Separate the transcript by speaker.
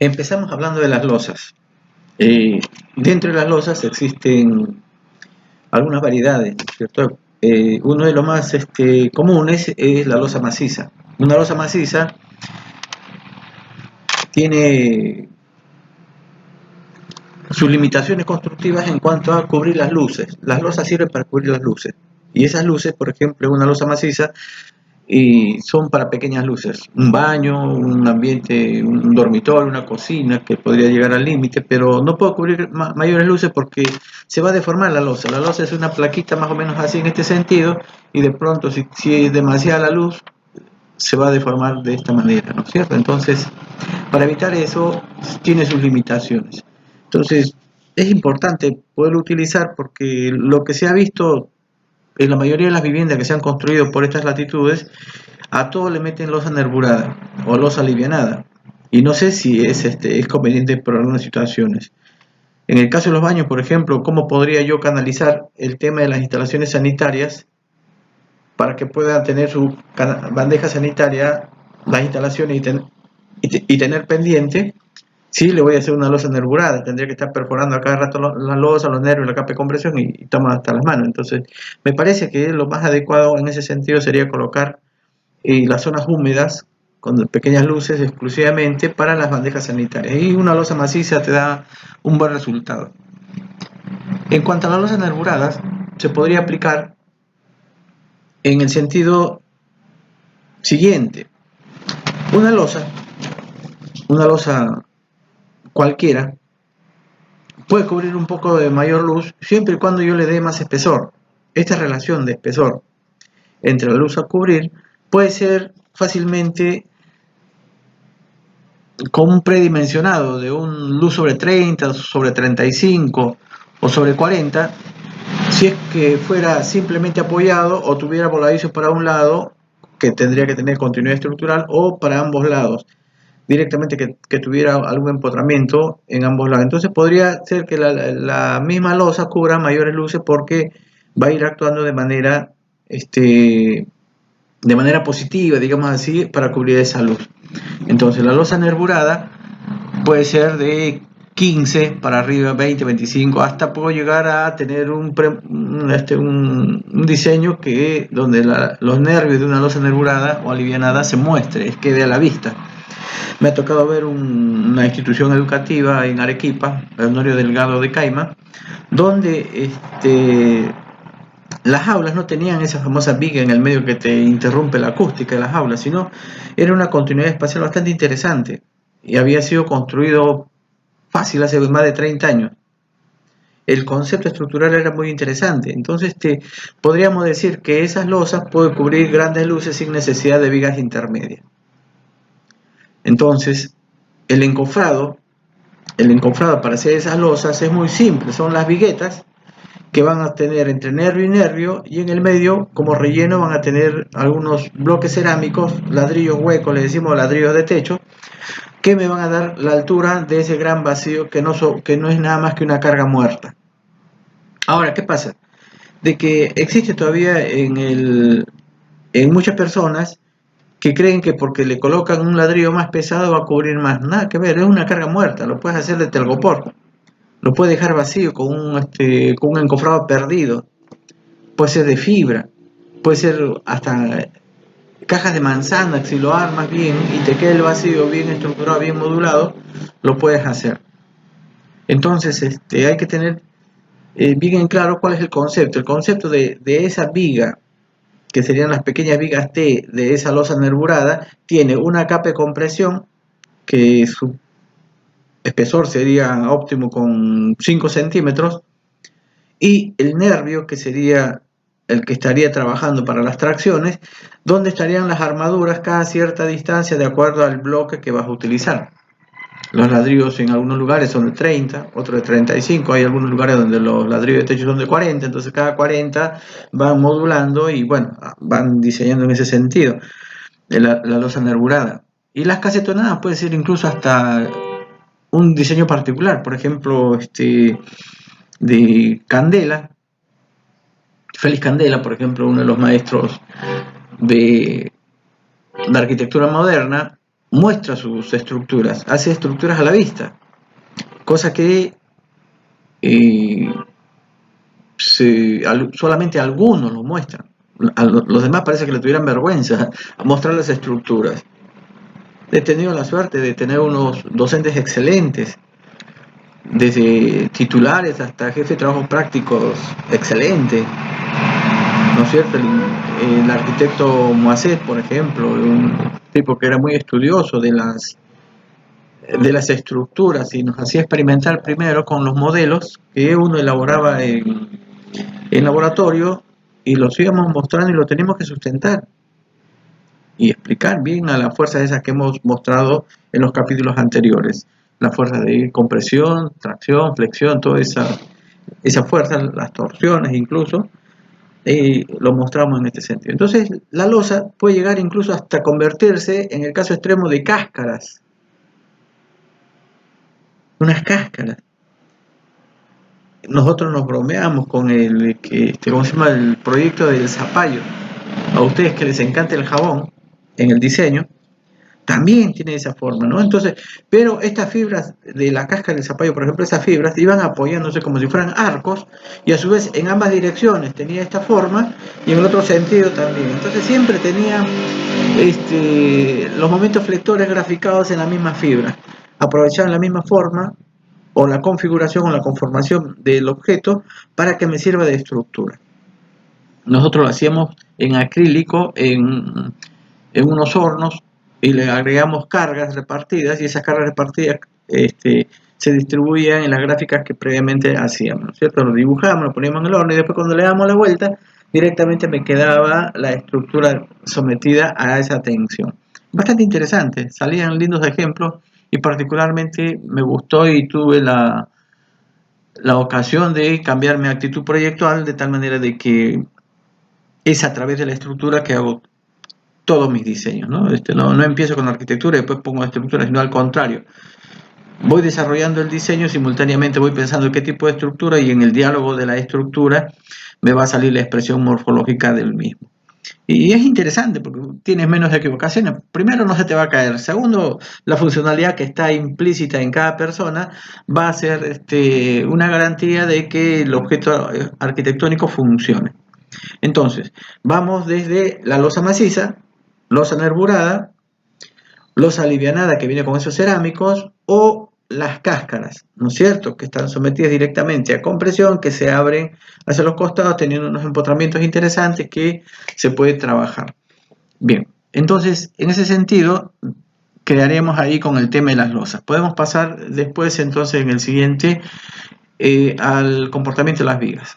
Speaker 1: Empezamos hablando de las losas. Dentro de las losas existen algunas variedades, ¿cierto? Uno de los más comunes es la losa maciza. Una losa maciza tiene sus limitaciones constructivas en cuanto a cubrir las luces. Las losas sirven para cubrir las luces. Y esas luces, por ejemplo, una losa maciza y son para pequeñas luces, un baño, un ambiente, un dormitorio, una cocina que podría llegar al límite, pero no puedo cubrir mayores luces porque se va a deformar la losa. La losa es una plaquita más o menos así en este sentido y de pronto si es demasiada la luz se va a deformar de esta manera, ¿no es cierto? Entonces, para evitar eso tiene sus limitaciones. Entonces, es importante poderlo utilizar porque lo que se ha visto en la mayoría de las viviendas que se han construido por estas latitudes, a todo le meten losa nervurada o losa alivianada. Y no sé si es conveniente por algunas situaciones. En el caso de los baños, por ejemplo, ¿cómo podría yo canalizar el tema de las instalaciones sanitarias para que puedan tener su bandeja sanitaria, las instalaciones y tener pendiente? Sí, le voy a hacer una losa nervurada, tendría que estar perforando a cada rato la losa, los nervios, la capa de compresión y toma hasta las manos. Entonces, me parece que lo más adecuado en ese sentido sería colocar las zonas húmedas con pequeñas luces exclusivamente para las bandejas sanitarias. Y una losa maciza te da un buen resultado. En cuanto a las losas nervuradas, se podría aplicar en el sentido siguiente. Una losa cualquiera, puede cubrir un poco de mayor luz siempre y cuando yo le dé más espesor. Esta relación de espesor entre la luz a cubrir puede ser fácilmente con un predimensionado de un luz sobre 30, sobre 35 o sobre 40, si es que fuera simplemente apoyado o tuviera voladizos para un lado, que tendría que tener continuidad estructural, o para ambos lados, directamente que tuviera algún empotramiento en ambos lados. Entonces podría ser que la misma losa cubra mayores luces porque va a ir actuando de manera positiva, digamos así, para cubrir esa luz. Entonces la losa nervurada puede ser de 15 para arriba, 20, 25, hasta puedo llegar a tener un diseño donde los nervios de una losa nervurada o alivianada se muestre, quede a la vista. Me ha tocado ver una institución educativa en Arequipa, Honorio Delgado de Caima, donde las aulas no tenían esa famosa viga en el medio que te interrumpe la acústica de las aulas, sino era una continuidad espacial bastante interesante y había sido construido fácil hace más de 30 años. El concepto estructural era muy interesante, entonces podríamos decir que esas losas pueden cubrir grandes luces sin necesidad de vigas intermedias. Entonces, el encofrado para hacer esas losas es muy simple, son las viguetas que van a tener entre nervio y nervio, y en el medio, como relleno, van a tener algunos bloques cerámicos, ladrillos huecos, le decimos ladrillos de techo, que me van a dar la altura de ese gran vacío que no es nada más que una carga muerta. Ahora, ¿qué pasa? De que existe todavía en muchas personas que creen que porque le colocan un ladrillo más pesado va a cubrir más. Nada que ver, es una carga muerta, lo puedes hacer de telgopor, lo puedes dejar vacío con un encofrado perdido, puede ser de fibra, puede ser hasta cajas de manzana, si lo armas bien y te queda el vacío bien estructurado, bien modulado, lo puedes hacer. Entonces hay que tener bien en claro cuál es el concepto. El concepto de esa viga, que serían las pequeñas vigas T de esa losa nervurada, tiene una capa de compresión que su espesor sería óptimo con 5 centímetros y el nervio, que sería el que estaría trabajando para las tracciones, donde estarían las armaduras cada cierta distancia de acuerdo al bloque que vas a utilizar. Los ladrillos en algunos lugares son de 30, otros de 35, hay algunos lugares donde los ladrillos de techo son de 40, entonces cada 40 van modulando y bueno, van diseñando en ese sentido la losa nervurada. Y las casetonadas puede ser incluso hasta un diseño particular, por ejemplo, de Candela, Félix Candela, por ejemplo, uno de los maestros de la arquitectura moderna, muestra sus estructuras, hace estructuras a la vista, cosa que solamente algunos lo muestran. Los demás parece que le tuvieran vergüenza a mostrar las estructuras. He tenido la suerte de tener unos docentes excelentes, desde titulares hasta jefe de trabajos prácticos excelentes, ¿no es cierto? El arquitecto Moisés, por ejemplo, un tipo que era muy estudioso de las estructuras y nos hacía experimentar primero con los modelos que uno elaboraba en laboratorio y los íbamos mostrando y lo teníamos que sustentar y explicar bien a las fuerzas esas que hemos mostrado en los capítulos anteriores. La fuerza de compresión, tracción, flexión, toda esa fuerza, las torsiones incluso, lo mostramos en este sentido. Entonces, la losa puede llegar incluso hasta convertirse, en el caso extremo, de cáscaras. Unas cáscaras. Nosotros nos bromeamos con ¿cómo se llama? El proyecto del zapallo. A ustedes que les encanta el jabón en el diseño, también tiene esa forma, ¿no? Entonces, pero estas fibras de la cáscara del zapallo, por ejemplo, esas fibras iban apoyándose como si fueran arcos y a su vez en ambas direcciones tenía esta forma y en el otro sentido también. Entonces siempre tenía los momentos flectores graficados en la misma fibra, aprovechaban la misma forma o la configuración o la conformación del objeto para que me sirva de estructura. Nosotros lo hacíamos en acrílico, en unos hornos, y le agregamos cargas repartidas y esas cargas repartidas se distribuían en las gráficas que previamente hacíamos, ¿no es cierto? Lo dibujamos, lo poníamos en el horno y después cuando le damos la vuelta directamente me quedaba la estructura sometida a esa tensión. Bastante interesante, salían lindos ejemplos y particularmente me gustó y tuve la ocasión de cambiar mi actitud proyectual de tal manera de que es a través de la estructura que hago todos mis diseños, ¿no? No empiezo con arquitectura y después pongo estructura, sino al contrario. Voy desarrollando el diseño, simultáneamente voy pensando qué tipo de estructura y en el diálogo de la estructura me va a salir la expresión morfológica del mismo. Y es interesante porque tienes menos equivocaciones. Primero, no se te va a caer. Segundo, la funcionalidad que está implícita en cada persona va a ser una garantía de que el objeto arquitectónico funcione. Entonces, vamos desde la losa maciza, losa nervurada, losa alivianada que viene con esos cerámicos o las cáscaras, ¿no es cierto? Que están sometidas directamente a compresión, que se abren hacia los costados teniendo unos empotramientos interesantes que se puede trabajar. Bien, entonces, en ese sentido, quedaríamos ahí con el tema de las losas. Podemos pasar después, entonces, en el siguiente, al comportamiento de las vigas.